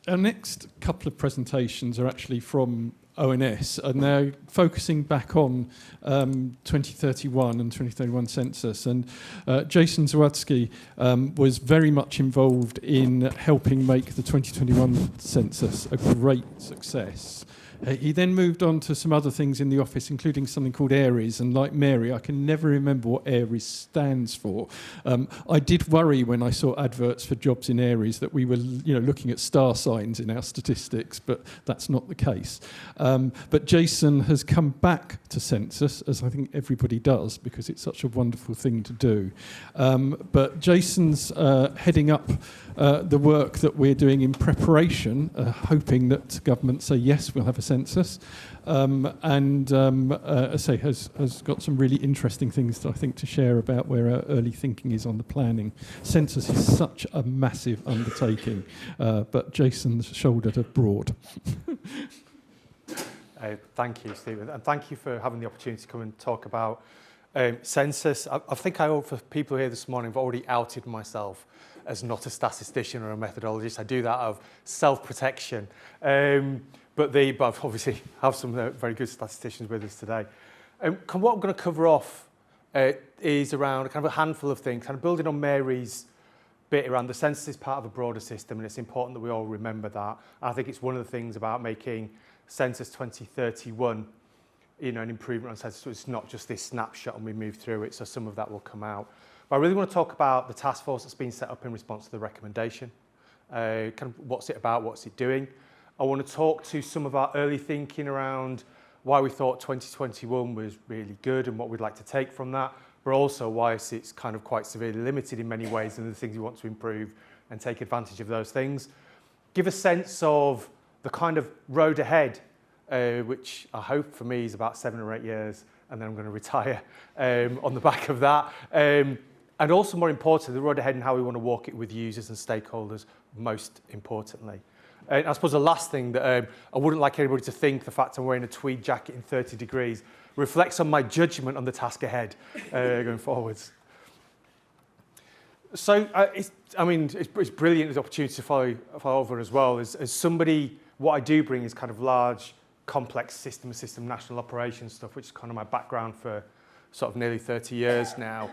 our next couple of presentations are actually from ONS, and they're focusing back on 2031 and 2031 census. And Jason Zawadski was very much involved in helping make the 2021 census a great success. He then moved on to some other things in the office, including something called ARES, and like Mary, I can never remember what ARES stands for. I did worry when I saw adverts for jobs in ARES that we were, looking at star signs in our statistics, but that's not the case. But Jason has come back to Census, as I think everybody does, because it's such a wonderful thing to do. But Jason's heading up the work that we're doing in preparation, hoping that government say, yes, we'll have a census, and as I say, has got some really interesting things I think to share about where our early thinking is on the planning. Census is such a massive undertaking, but Jason's shouldered it broad. Thank you, Stephen, and thank you for having the opportunity to come and talk about census. I think for people here this morning, I've already outed myself as not a statistician or a methodologist. I do that out of self-protection. But I've obviously have some very good statisticians with us today. What I'm going to cover off is around kind of a handful of things, kind of building on Mary's bit around the census is part of a broader system, and it's important that we all remember that. And I think it's one of the things about making Census 2031, an improvement on census. So it's not just this snapshot and we move through it, so some of that will come out. But I really want to talk about the task force that's been set up in response to the recommendation. Kind of what's it about, what's it doing. I want to talk to some of our early thinking around why we thought 2021 was really good and what we'd like to take from that, but also why it's kind of quite severely limited in many ways and the things we want to improve and take advantage of those things. Give a sense of the kind of road ahead, which I hope for me is about 7 or 8 years, and then I'm going to retire on the back of that. And also, more importantly, the road ahead and how we want to walk it with users and stakeholders, most importantly. And I suppose the last thing that I wouldn't like anybody to think the fact I'm wearing a tweed jacket in 30 degrees reflects on my judgment on the task ahead going forwards. So, it's brilliant, the opportunity to follow over as well. As somebody, what I do bring is kind of large, complex system national operations stuff, which is kind of my background for sort of nearly 30 years now.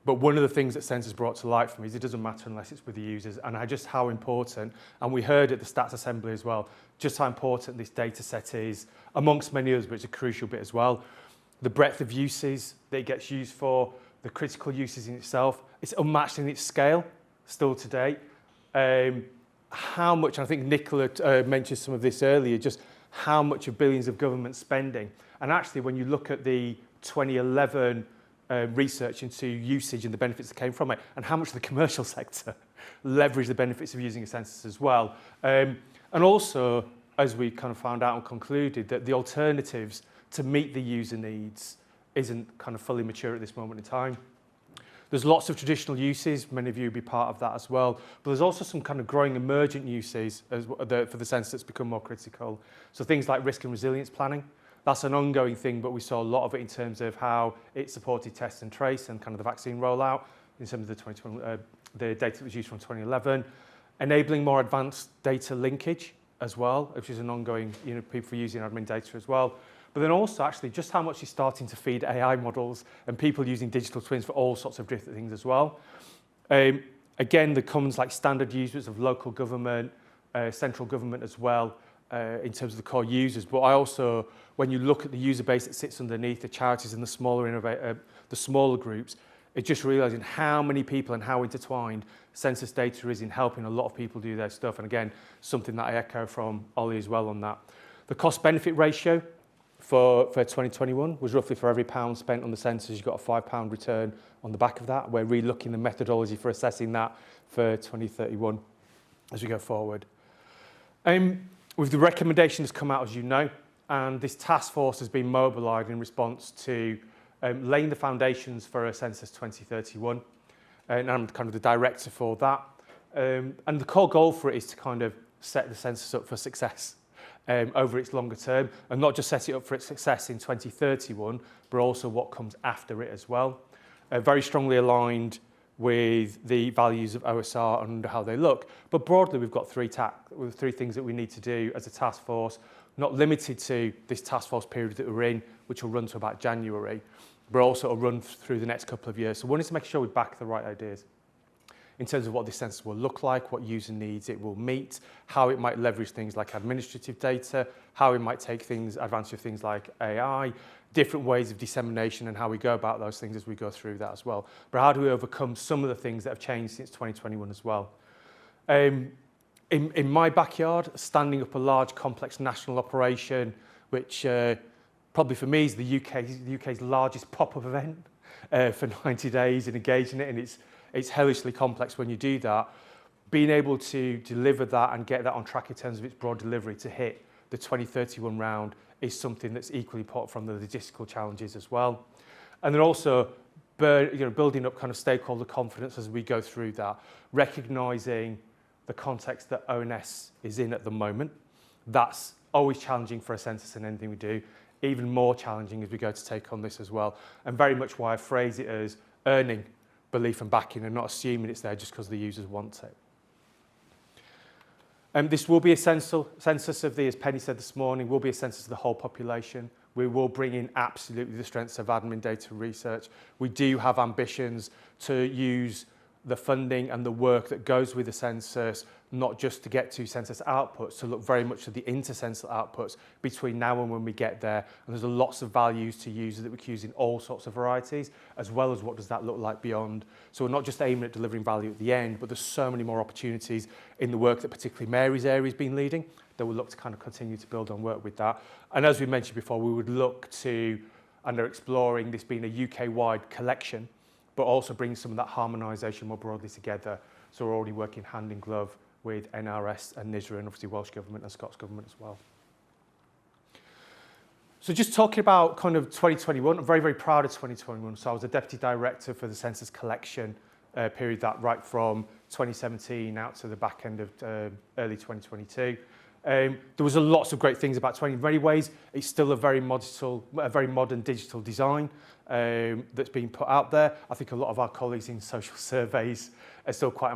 But one of the things that Census brought to light for me is it doesn't matter unless it's with the users, and just how important, and we heard at the Stats Assembly as well, just how important this data set is, amongst many others, but it's a crucial bit as well. The breadth of uses that it gets used for, the critical uses in itself, it's unmatched in its scale, still to date. How much, and I think Nicola mentioned some of this earlier, just how much of billions of government spending. And actually, when you look at the 2011 research into usage and the benefits that came from it, and how much the commercial sector leveraged the benefits of using a census as well. And also, as we kind of found out and concluded, that the alternatives to meet the user needs isn't kind of fully mature at this moment in time. There's lots of traditional uses, many of you will be part of that as well, but there's also some kind of growing emergent uses for the census that's become more critical. So things like risk and resilience planning, that's an ongoing thing, but we saw a lot of it in terms of how it supported test and trace and kind of the vaccine rollout in terms of the data that was used from 2011. Enabling more advanced data linkage as well, which is an ongoing, people using admin data as well. But then also actually just how much is starting to feed AI models and people using digital twins for all sorts of different things as well. Again, there comes like standard users of local government, central government as well, in terms of the core users. But I also, when you look at the user base that sits underneath the charities and the smaller groups, it's just realizing how many people and how intertwined census data is in helping a lot of people do their stuff. And again, something that I echo from Ollie as well on that. The cost-benefit ratio for 2021 was roughly for every £1 spent on the census, you've got a £5 return on the back of that. We're relooking the methodology for assessing that for 2031 as we go forward. With the recommendation that's come out, as you know, and this task force has been mobilised in response to laying the foundations for a Census 2031, and I'm kind of the director for that. And the core goal for it is to kind of set the census up for success over its longer term, and not just set it up for its success in 2031, but also what comes after it as well. Very strongly aligned with the values of OSR and how they look. But broadly, we've got three things that we need to do as a task force, not limited to this task force period that we're in, which will run to about January, but also will run through the next couple of years. So one is to make sure we back the right ideas in terms of what this census will look like, what user needs it will meet, how it might leverage things like administrative data, how it might take advantage of things like AI, different ways of dissemination and how we go about those things as we go through that as well. But how do we overcome some of the things that have changed since 2021 as well? In my backyard, standing up a large, complex national operation, which probably for me is the UK's largest pop-up event for 90 days and engaging it, and it's hellishly complex when you do that. Being able to deliver that and get that on track in terms of its broad delivery to hit the 2031 round is something that's equally important from the logistical challenges as well. And then also building up kind of stakeholder confidence as we go through that, recognising the context that ONS is in at the moment. That's always challenging for a census and anything we do, even more challenging as we go to take on this as well. And very much why I phrase it as earning belief and backing and not assuming it's there just because the users want it. This will be a census of as Penny said this morning, will be a census of the whole population. We will bring in absolutely the strengths of admin data research. We do have ambitions to use the funding and the work that goes with the census, not just to get to census outputs, to look very much at the inter-census outputs between now and when we get there. And there's lots of values to use that we can use in all sorts of varieties, as well as what does that look like beyond. So we're not just aiming at delivering value at the end, but there's so many more opportunities in the work that particularly Mary's area has been leading that we'll look to kind of continue to build on work with that. And as we mentioned before, we would look to, and are exploring this being a UK-wide collection, but also bringing some of that harmonisation more broadly together. So we're already working hand in glove with NRS and NISRA and obviously Welsh Government and Scots Government as well. So just talking about kind of 2021, I'm very, very proud of 2021. So I was a Deputy Director for the Census Collection period, that right from 2017 out to the back end of early 2022. There was lots of great things about 20. In many ways, it's still a very modern digital design that's being put out there. I think a lot of our colleagues in social surveys are still quite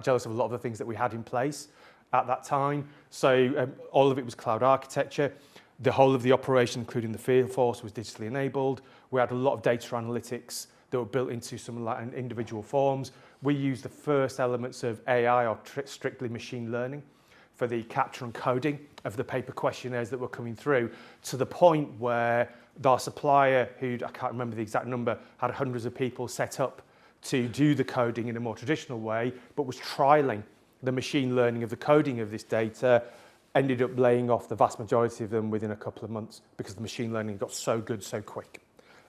jealous of a lot of the things that we had in place at that time. So all of it was cloud architecture. The whole of the operation, including the field force, was digitally enabled. We had a lot of data analytics that were built into some like individual forms. We used the first elements of AI, or strictly machine learning, for the capture and coding of the paper questionnaires that were coming through, to the point where our supplier, who I can't remember the exact number, had hundreds of people set up to do the coding in a more traditional way, but was trialling the machine learning of the coding of this data, ended up laying off the vast majority of them within a couple of months because the machine learning got so good so quick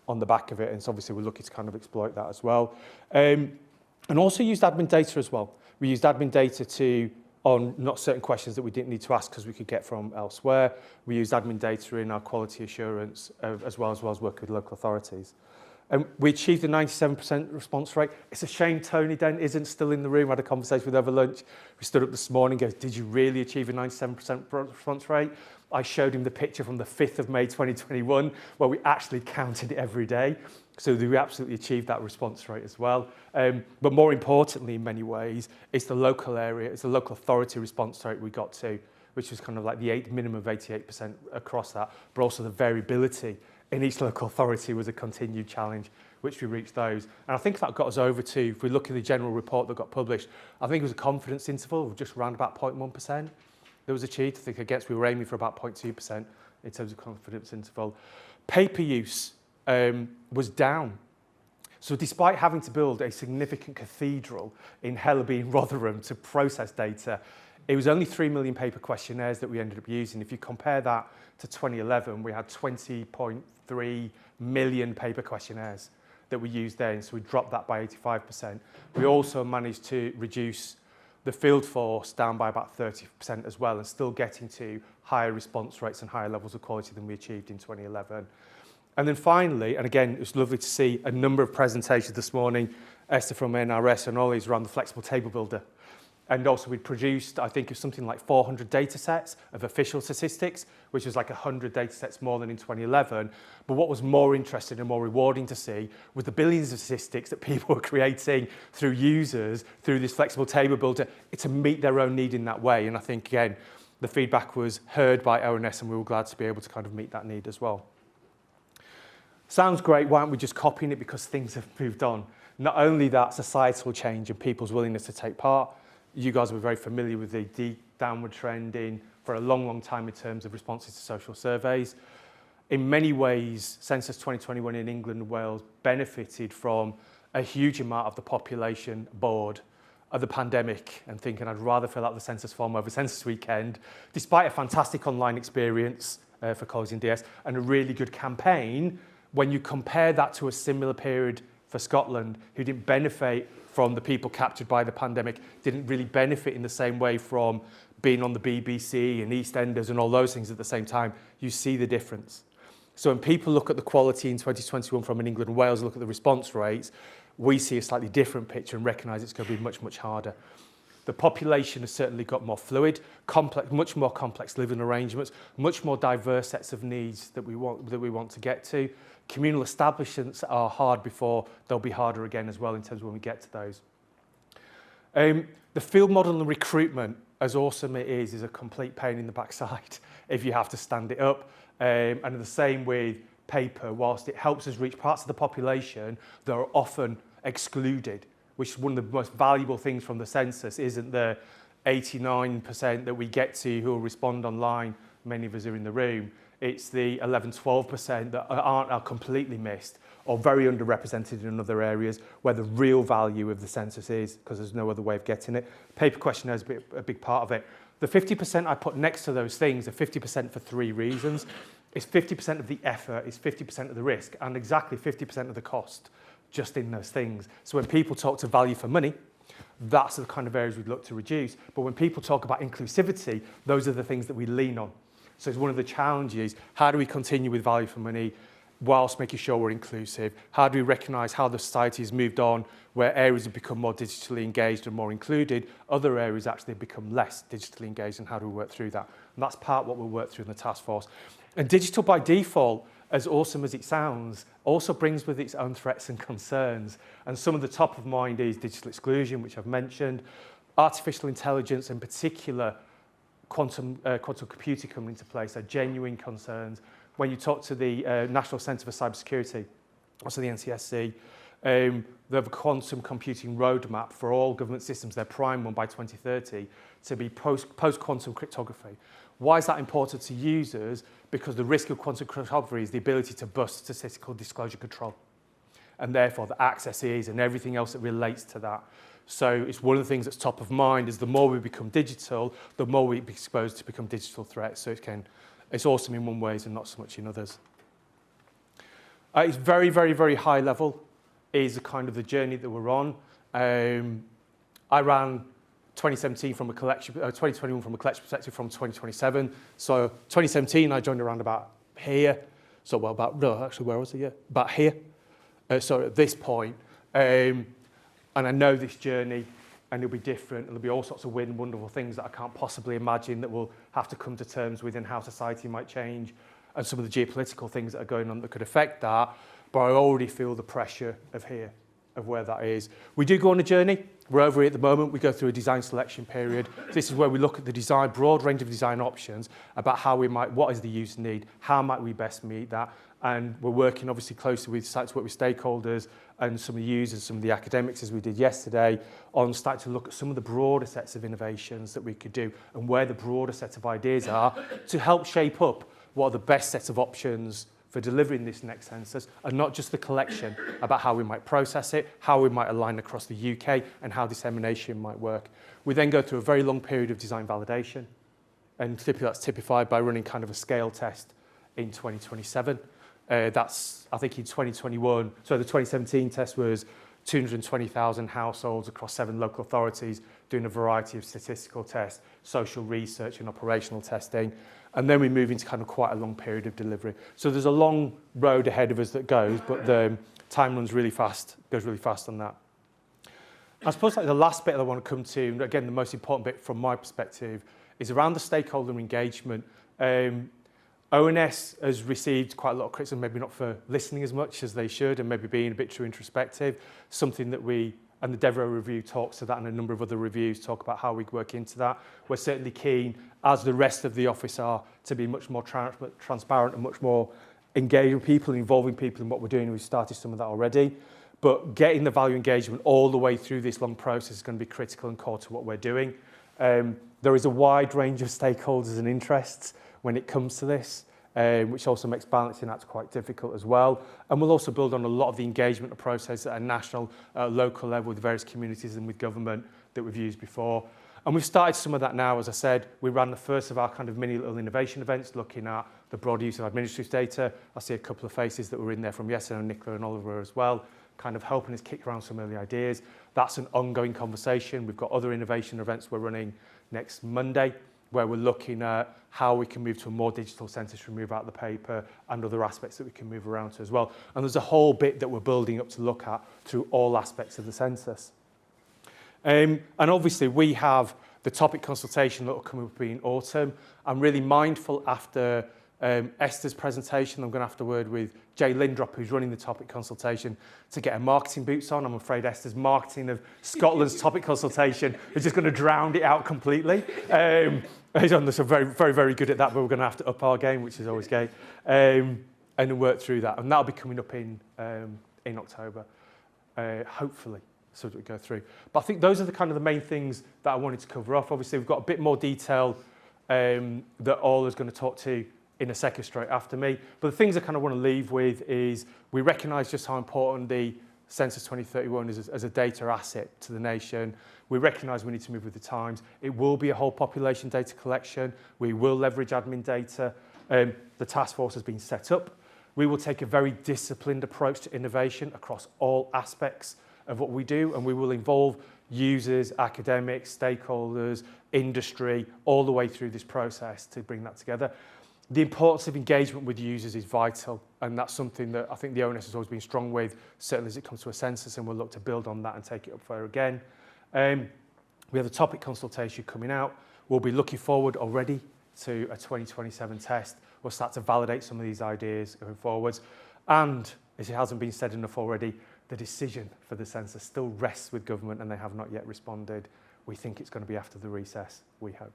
on the back of it. And so obviously we're looking to kind of exploit that as well. And also used admin data as well. We used admin data on not certain questions that we didn't need to ask because we could get from elsewhere. We used admin data in our quality assurance as well as work with local authorities. We achieved a 97% response rate. It's a shame Tony Dent isn't still in the room. I had a conversation with over lunch. We stood up this morning and goes, did you really achieve a 97% response rate? I showed him the picture from the 5th of May 2021 where we actually counted it every day. So we absolutely achieved that response rate as well. But more importantly, in many ways, it's the local area, it's the local authority response rate we got to, which was kind of like the minimum of 88% across that, but also the variability in each local authority was a continued challenge, which we reached those. And I think that got us over to, if we look at the general report that got published, I think it was a confidence interval of just around about 0.1% that was achieved. I think against we were aiming for about 0.2% in terms of confidence interval. Paper use was down. So despite having to build a significant cathedral in Hellaby and Rotherham to process data, it was only 3 million paper questionnaires that we ended up using. If you compare that to 2011, we had 20.3 million paper questionnaires that we used then, so we dropped that by 85%. We also managed to reduce the field force down by about 30% as well, and still getting to higher response rates and higher levels of quality than we achieved in 2011. And then finally, and again, it was lovely to see a number of presentations this morning, Esther from NRS and Ollie's around the flexible table builder And also we produced, I think, something like 400 data sets of official statistics, which was like 100 data sets more than in 2011. But what was more interesting and more rewarding to see was the billions of statistics that people were creating through users, through this flexible table builder, to meet their own need in that way. And I think, again, the feedback was heard by ONS, and we were glad to be able to kind of meet that need as well. Sounds great, why aren't we just copying it because things have moved on? Not only that, societal change and people's willingness to take part. You guys were very familiar with the deep downward trending for a long, long time in terms of responses to social surveys. In many ways, Census 2021 in England and Wales benefited from a huge amount of the population bored of the pandemic and thinking I'd rather fill out the census form over Census weekend, despite a fantastic online experience for colleagues in DS and a really good campaign. When you compare that to a similar period for Scotland, who didn't benefit from the people captured by the pandemic, didn't really benefit in the same way from being on the BBC and EastEnders and all those things at the same time, you see the difference. So when people look at the quality in 2021 from in England and Wales, look at the response rates, we see a slightly different picture and recognise it's going to be much, much harder. The population has certainly got more fluid, complex, much more complex living arrangements, much more diverse sets of needs that we want to get to. Communal establishments are hard before, they'll be harder again as well in terms of when we get to those. The field model and recruitment, as awesome it is a complete pain in the backside if you have to stand it up. And the same with paper, whilst it helps us reach parts of the population that are often excluded, which is one of the most valuable things from the census, isn't the 89% that we get to who will respond online, many of us are in the room. It's the 11-12% that are completely missed or very underrepresented in other areas where the real value of the census is, because there's no other way of getting it. Paper questionnaire is a big part of it. The 50% I put next to those things are 50% for three reasons. It's 50% of the effort, it's 50% of the risk, and exactly 50% of the cost just in those things. So when people talk to value for money, that's the kind of areas we'd look to reduce. But when people talk about inclusivity, those are the things that we lean on. So it's one of the challenges, how do we continue with value for money whilst making sure we're inclusive? How do we recognise how the society has moved on, where areas have become more digitally engaged and more included, other areas actually have become less digitally engaged, and how do we work through that? And that's part of what we'll work through in the task force. And digital by default, as awesome as it sounds, also brings with its own threats and concerns. And some of the top of mind is digital exclusion, which I've mentioned, artificial intelligence in particular, quantum computing coming into place are genuine concerns. When you talk to the National Centre for Cybersecurity, also the NCSC, they have a quantum computing roadmap for all government systems, their prime one by 2030, to be post-quantum cryptography. Why is that important to users? Because the risk of quantum cryptography is the ability to bust statistical disclosure control, and therefore the access is and everything else that relates to that. So it's one of the things that's top of mind is the more we become digital, the more we be exposed to become digital threats. So it's awesome in one ways and not so much in others. It's very, very, very high level is the kind of the journey that we're on. I ran 2017 from a collection, 2021 from a collection perspective from 2027. So 2017, I joined around about here. So well, actually, where was it? Yeah, about here. So at this point, and I know this journey, and it'll be different. There'll be all sorts of weird and wonderful things that I can't possibly imagine that we'll have to come to terms with, and how society might change, and some of the geopolitical things that are going on that could affect that. But I already feel the pressure of here, of where that is. We do go on a journey. We're over here at the moment. We go through a design selection period. This is where we look at the design, broad range of design options about how we might, what is the user need, how might we best meet that. And we're working obviously closely with stakeholders and some of the users, some of the academics, as we did yesterday, on starting to look at some of the broader sets of innovations that we could do and where the broader set of ideas are to help shape up what are the best sets of options for delivering this next census, and not just the collection, about how we might process it, how we might align across the UK, and how dissemination might work. We then go through a very long period of design validation, and typically that's typified by running kind of a scale test in 2027. That's, I think in 2021, so the 2017 test was 220,000 households across 7 local authorities doing a variety of statistical tests, social research and operational testing. And then we move into kind of quite a long period of delivery. So there's a long road ahead of us that goes, but the time runs really fast, goes really fast on that. I suppose like the last bit that I want to come to, and again, the most important bit from my perspective, is around the stakeholder engagement. ONS has received quite a lot of criticism, maybe not for listening as much as they should, and maybe being a bit too introspective, something that and the Devo review talks to that, and a number of other reviews talk about how we work into that. We're certainly keen, as the rest of the office are, to be much more transparent and much more engaged with people, involving people in what we're doing. We've started some of that already. But getting the value engagement all the way through this long process is going to be critical and core to what we're doing. There is a wide range of stakeholders and interests when it comes to this, which also makes balancing that quite difficult as well. And we'll also build on a lot of the engagement process at a national, local level with various communities and with government that we've used before. And we've started some of that now. As I said, we ran the first of our kind of mini little innovation events looking at the broad use of administrative data. I see a couple of faces that were in there from yesterday, and Nicola and Oliver as well, kind of helping us kick around some early ideas. That's an ongoing conversation. We've got other innovation events we're running next Monday, where we're looking at how we can move to a more digital census, remove out the paper, and other aspects that we can move around to as well. And there's a whole bit that we're building up to look at through all aspects of the census. And obviously we have the topic consultation that will come up in autumn. I'm really mindful after Esther's presentation, I'm going to have to word with Jay Lindrop, who's running the topic consultation, to get her marketing boots on. I'm afraid Esther's marketing of Scotland's topic consultation is just going to drown it out completely. He's very, very good at that, but we're going to have to up our game, which is always great, and then work through that. And that'll be coming up in October, hopefully. So that we go through. But I think those are the kind of the main things that I wanted to cover off. Obviously, we've got a bit more detail that Ola's going to talk to in a second straight after me. But the things I kind of want to leave with is we recognise just how important the Census 2031 is as a data asset to the nation. We recognise we need to move with the times. It will be a whole population data collection. We will leverage admin data. The task force has been set up. We will take a very disciplined approach to innovation across all aspects of what we do, and we will involve users, academics, stakeholders, industry, all the way through this process to bring that together. The importance of engagement with users is vital, and that's something that I think the ONS has always been strong with, certainly as it comes to a census, and we'll look to build on that and take it up further again. We have a topic consultation coming out. We'll be looking forward already to a 2027 test. We'll start to validate some of these ideas going forwards. And, as it hasn't been said enough already, the decision for the census still rests with government, and they have not yet responded. We think it's going to be after the recess, we hope.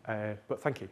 But thank you.